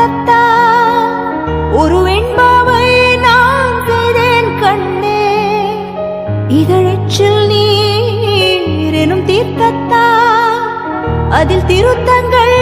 தீர்க்கத்தா ஒரு வெண்பாவை நான் செய்தேன் கண்ணே. இதழச்சில் நீர் எனும் தீர்க்கத்தா அதில் திருத்தங்கள்